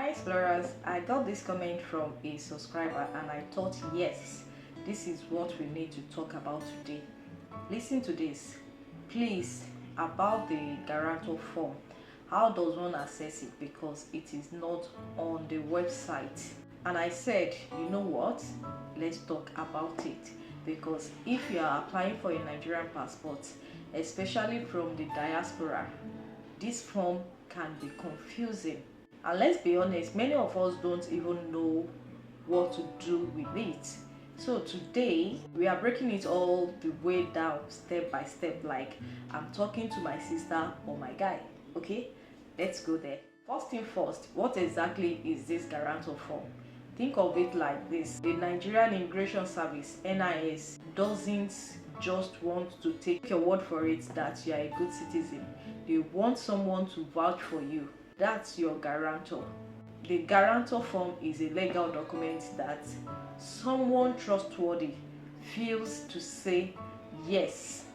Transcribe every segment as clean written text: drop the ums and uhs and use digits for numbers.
Hi explorers, I got this comment from a subscriber and I thought yes, this is what we need to talk about today. Listen to this. Please, about the guarantor form. How does one access it, because it is not on the website? And I said, you know what? Let's talk about it, because if you are applying for a Nigerian passport, especially from the diaspora, this form can be confusing. And let's be honest, many of us don't even know what to do with it. So today we are breaking it all the way down step by step, like I'm talking to my sister or my guy. Okay, let's go there. First thing first, what exactly is this guarantor form? Think of it like this: the Nigerian Immigration Service, NIS, doesn't just want to take your word for it that you are a good citizen. They want someone to vouch for you. That's your guarantor. The guarantor form is a legal document that someone trustworthy feels to say, yes,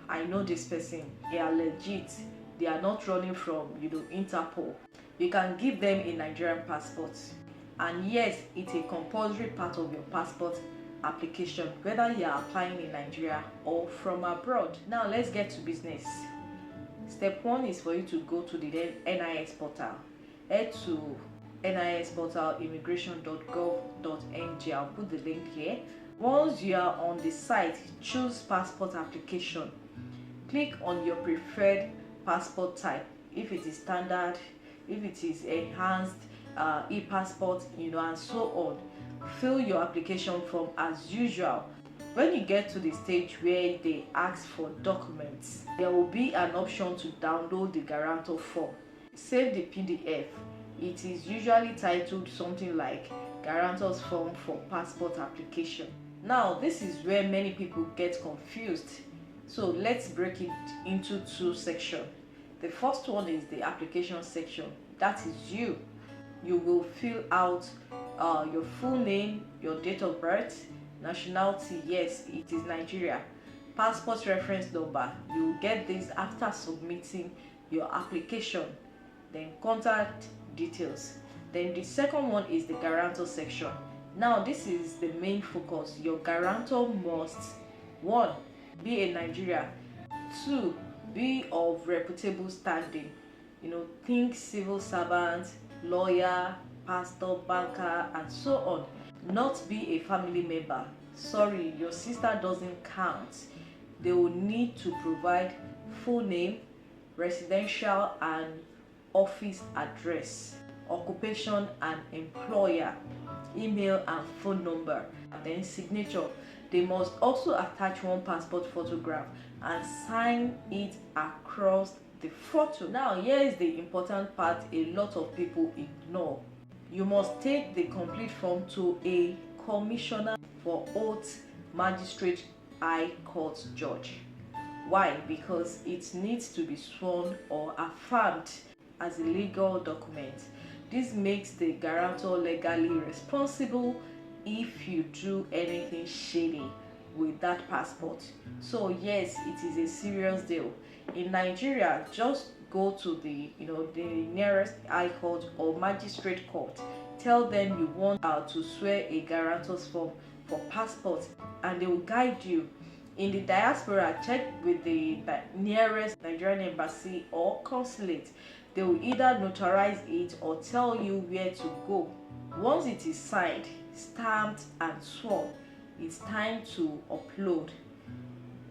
I know this person, they are legit, they are not running from Interpol. You can give them a Nigerian passport, and yes, it's a compulsory part of your passport application, whether you are applying in Nigeria or from abroad. Now let's get to business. Step 1 is for you to go to the NIS portal. Head to NIS portal immigration.gov.ng. I'll put the link here. Once you are on the site, choose passport application. Click on your preferred passport type. If it is standard, if it is enhanced, e-passport, and so on. Fill your application form as usual. When you get to the stage where they ask for documents, there will be an option to download the guarantor form. Save the PDF. It is usually titled something like Guarantor's Form for Passport Application. Now, this is where many people get confused. So let's break it into two sections. The first one is the application section. That is you. You will fill out your full name, your date of birth, nationality, yes, it is Nigeria, passport reference number. You will get this after submitting your application. Then contact details. Then the second one is the guarantor section. Now this is the main focus. Your guarantor must 1. be a Nigerian, 2. be of reputable standing. Think civil servant, lawyer, pastor, banker, and so on. Not be a family member. Sorry, your sister doesn't count. They will need to provide full name, residential and office address, occupation and employer, email and phone number, and then signature. They must also attach one passport photograph and sign it across the photo. Now here is the important part a lot of people ignore. You must take the complete form to a commissioner for oath magistrate high court judge. Why? Because it needs to be sworn or affirmed as a legal document. This makes the guarantor legally responsible if you do anything shady with that passport. So yes, it is a serious deal. In Nigeria, just go to the nearest high court or magistrate court. Tell them you want to swear a guarantor's form for passport, and they will guide you. In the diaspora, check with the nearest Nigerian embassy or consulate. They will either notarize it or tell you where to go. Once it is signed, stamped and sworn, it's time to upload.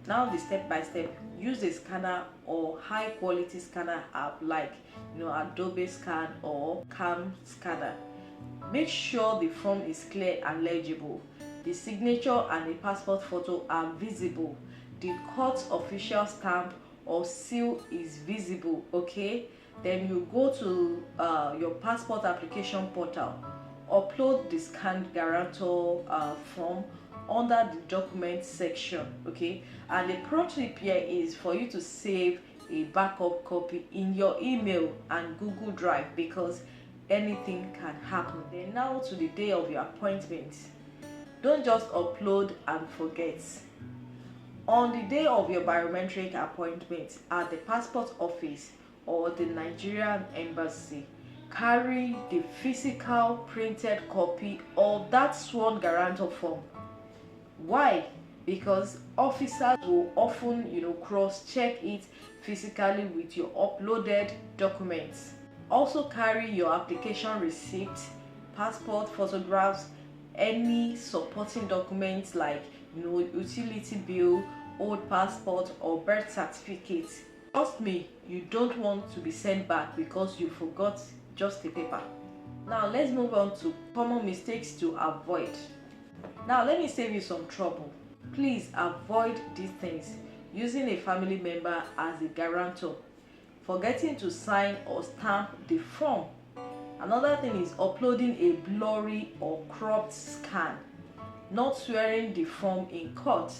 Now the step by step: use a scanner or high quality scanner app like Adobe Scan or Cam Scanner. Make sure the form is clear and legible. The signature and the passport photo are visible. The court official stamp or seal is visible. Okay, then you go to your passport application portal, upload the scanned guarantor form under the document section. Okay, and the pro tip here is for you to save a backup copy in your email and Google Drive, because anything can happen. Then now to the day of your appointment. Don't just upload and forget. On the day of your biometric appointment at the passport office or the Nigerian embassy, carry the physical printed copy of that sworn guarantor form. Why? Because officers will often, cross-check it physically with your uploaded documents. Also carry your application receipt, passport photographs, any supporting documents like utility bill, old passport or birth certificate. Trust me, you don't want to be sent back because you forgot just a paper. Now let's move on to common mistakes to avoid. Now let me save you some trouble. Please avoid these things: using a family member as a guarantor, forgetting to sign or stamp the form. Another thing is uploading a blurry or cropped scan, not swearing the form in court,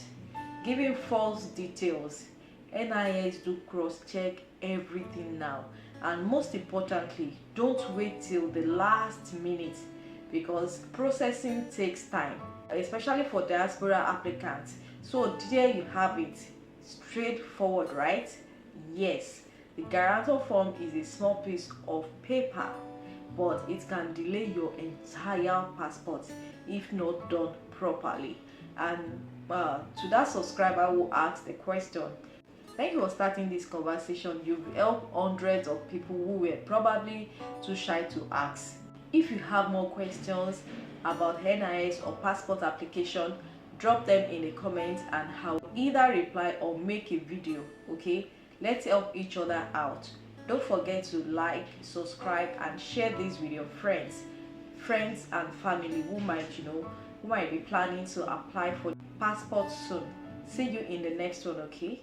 giving false details. NIS do cross-check everything now, and most importantly, don't wait till the last minute because processing takes time, especially for diaspora applicants. So there you have it, straightforward, right? Yes, the guarantor form is a small piece of paper, but it can delay your entire passport if not done properly. And to that subscriber who asked the question, thank you for starting this conversation. You've helped hundreds of people who were probably too shy to ask. If you have more questions about NIS or passport application, drop them in the comments and I'll either reply or make a video. Okay, let's help each other out. Don't forget to like, subscribe and share this with your friends and family who might be planning to apply for passport soon. See you in the next one. Okay.